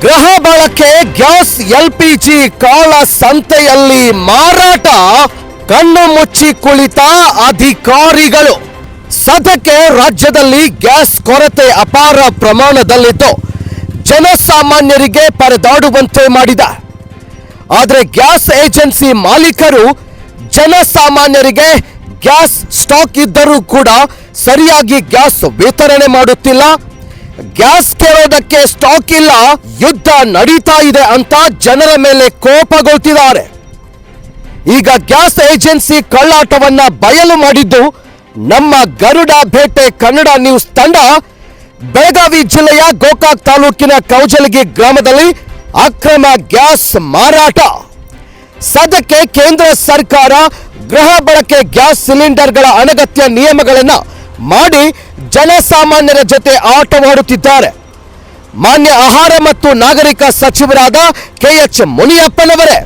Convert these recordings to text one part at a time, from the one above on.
ಗೃಹ ಬಳಕೆ gas LPG ಕಾಳ ಸಂತೆಯಲ್ಲಿ ಮಾರಾಟ, ಕಣ್ಣು ಮುಚ್ಚಿ ಕುಳಿತ ಅಧಿಕಾರಿಗಳು. ಸದ್ಯಕ್ಕೆ ರಾಜ್ಯದಲ್ಲಿ ಗ್ಯಾಸ್ ಕೊರತೆ ಅಪಾರ ಪ್ರಮಾಣದಲ್ಲಿದ್ದು ಜನಸಾಮಾನ್ಯರಿಗೆ ಪರದಾಡುವಂತೆ ಮಾಡಿದೆ. ಆದರೆ ಗ್ಯಾಸ್ ಏಜೆನ್ಸಿ ಮಾಲೀಕರು ಜನಸಾಮಾನ್ಯರಿಗೆ ಗ್ಯಾಸ್ ಸ್ಟಾಕ್ ಇದ್ದರೂ ಕೂಡ ಸರಿಯಾಗಿ ಗ್ಯಾಸ್ ವಿತರಣೆ ಮಾಡುತ್ತಿಲ್ಲ. ಗ್ಯಾಸ್ ಕೇಳೋದಕ್ಕೆ ಸ್ಟಾಕ್ ಇಲ್ಲ, ಯುದ್ಧ ನಡೀತಾ ಇದೆ ಅಂತ ಜನರ ಮೇಲೆ ಕೋಪಗೊಳ್ತಿದ್ದಾರೆ. ಈಗ ಗ್ಯಾಸ್ ಏಜೆನ್ಸಿ ಕಳ್ಳಾಟವನ್ನ ಬಯಲು ಮಾಡಿದ್ದು ನಮ್ಮ ಗರುಡ ಬೇಟೆ ಕನ್ನಡ ನ್ಯೂಸ್ ತಂಡ. ಬೆಳಗಾವಿ ಜಿಲ್ಲೆಯ ಗೋಕಾಕ್ ತಾಲೂಕಿನ ಕೌಜಲಗಿ ಗ್ರಾಮದಲ್ಲಿ ಅಕ್ರಮ ಗ್ಯಾಸ್ ಮಾರಾಟ. ಸದ್ಯಕ್ಕೆ ಕೇಂದ್ರ ಸರ್ಕಾರ ಗೃಹ ಬಳಕೆ ಗ್ಯಾಸ್ ಸಿಲಿಂಡರ್ಗಳ ಅನಗತ್ಯ ನಿಯಮಗಳನ್ನು ಮಾಡಿ ಜನಸಾಮಾನ್ಯರ ಜೊತೆ ಆಟವಾಡುತ್ತಿದ್ದಾರೆ. ಮಾನ್ಯ ಆಹಾರ ಮತ್ತು ನಾಗರಿಕ ಸಚಿವರಾದ KH ಮುನಿಯಪ್ಪನವರೇ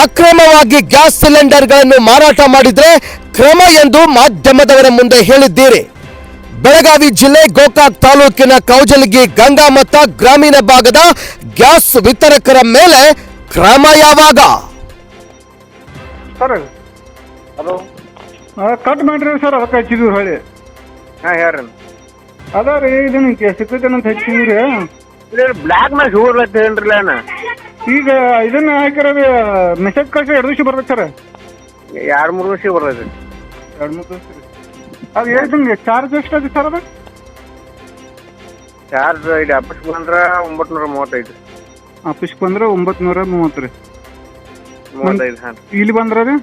ಅಕ್ರಮವಾಗಿ ಗ್ಯಾಸ್ ಸಿಲಿಂಡರ್ಗಳನ್ನು ಮಾರಾಟ ಮಾಡಿದ್ರೆ ಕ್ರಮ ಎಂದು ಮಾಧ್ಯಮದವರ ಮುಂದೆ ಹೇಳಿದ್ದೀರಿ. ಬೆಳಗಾವಿ ಜಿಲ್ಲೆ ಗೋಕಾಕ್ ತಾಲೂಕಿನ ಕೌಜಲಗಿ ಗಂಗಾಮತ್ತ ಗ್ರಾಮೀಣ ಭಾಗದ ಗ್ಯಾಸ್ ವಿತರಕರ ಮೇಲೆ ಕ್ರಮ ಯಾವಾಗ? ಸರ್ ಹಲೋ ಕಟ್ ಮಾಡ್ರಿ ಸರ್, ಅದಕ್ಕೆ ಹಚ್ಚಿದ್ವಿ ಹೇಳಿ. ಹಾಂ ಹೇಳ್ರಿ. ಅದ ರೀ ಇದನ್ನ ಸಿಕ್ಕೈತೇನಂತ ಹಚ್ಚಿದ್ರಿ. ಬ್ಲ್ಯಾಕ್ ಮ್ಯಾಚ್ ಹೋಗ್ಲತ್ತೇನ್ರಲ್ಲ ಅಣ್ಣ. ಈಗ ಇದನ್ನ ಹಾಕಿರೋದು ಮೆಸೇಜ್ ಕಳಿಸಿ 2 ದಿವಸ ಬರ್ತೈತೆ ಸರ್. 2-3 ವರ್ಷ ಬರ್ತೈತಿ. 2-3 ದಿವಸ ರೀ. ಅದು ಹೇಳ್ತೀನಿ ಚಾರ್ಜ್ ಎಷ್ಟು ಅದು ಸರ್? ಅದು ಚಾರ್ಜ್ ಇಲ್ಲಿ ಆಫೀಸ್ ಬಂದ್ರೆ 935. ಆಫೀಸ್ಗೆ ಬಂದ್ರೆ 930 ರೀ. 35 ಹಾಂ. ಇಲ್ಲಿ ಬಂದ್ರೆ ರೀ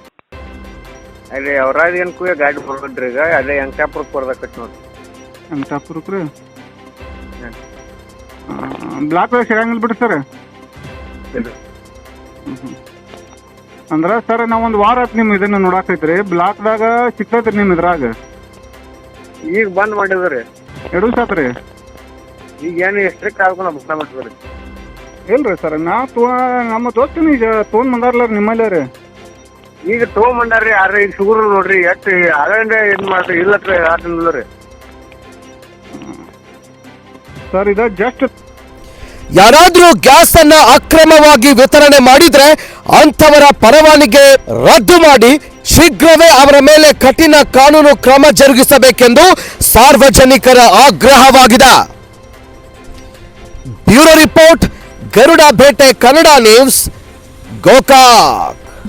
ಅಲ್ಲಿ ಅವ್ರಾದ ಏನಕ್ಕೂ ಗಾಡಿ ಬರ್ಬೇಡ್ರಿ. ಈಗ ಅದೇ ಅಂಕಾಪುರಕ್ಕೆ ಬರ್ಬೇಕತ್ ನೋಡ್ರಿ. ಅಂಕಾಪುರಕ್ಕೆ ರೀ. ಬ್ಲಾಕ್ ಸಿಗಂಗಿಲ್ಲ ಬಿಡ್ರಿ ಸರ್. ಅಂದ್ರೆ ಸರ್ ನಾವೊಂದು ವಾರ ಆಯ್ತು ನಿಮ್ಮ ಇದನ್ನ ನೋಡಾಕೈತ್ರಿ. ಬ್ಲಾಕ್ದಾಗ ಸಿಕ್ಕೈತ್ರಿ ನಿಮ್ಮ ಇದ್ರಾಗ. ಈಗ ಬಂದ್ ಮಾಡಿದ್ರಿ 2 ದಿವಸ ಆತ್ರಿ. ಈಗ ಏನು ಎಷ್ಟ್ರಿಕ್ ಆಗ್ಬೇಕು ಬುಕ್ ಮಾಡ್ತೀವಿ. ಇಲ್ರಿ ಸರ್ ನಮ್ಮ ದೋಸ್ತಿನ ಈಗ ತೊಗೊಂಡ್ ಬಂದಾರಲ್ಲ ನಿಮ್ಮಲ್ಲೇ ರೀ. ಈಗ ತೊಗೊಂಬಂದಾರ್ರಿ. ಆದ್ರೆ ಈಗ ಶುಗರ್ ನೋಡ್ರಿ ಎಷ್ಟು ಆಗಂಡೆ ಇದು ಮಾಡ್ರಿ. ಇಲ್ಲತ್ರಿ ಆಟಿಲ್ಲ ರೀ ಸರ್. ಇದು ಜಸ್ಟ್ ಯಾರಾದ್ರೂ ಗ್ಯಾಸ್ ಅನ್ನ ಅಕ್ರಮವಾಗಿ ವಿತರಣೆ ಮಾಡಿದ್ರೆ ಅಂಥವರ ಪರವಾನಗಿ ರದ್ದು ಮಾಡಿ ಶೀಘ್ರವೇ ಅವರ ಮೇಲೆ ಕಠಿಣ ಕಾನೂನು ಕ್ರಮ ಜರುಗಿಸಬೇಕೆಂದು ಸಾರ್ವಜನಿಕರ ಆಗ್ರಹವಾಗಿದೆ. ಬ್ಯೂರೋ ರಿಪೋರ್ಟ್, ಗರುಡ ಬೇಟೆ ಕನ್ನಡ ನ್ಯೂಸ್, ಗೋಕಾಕ್.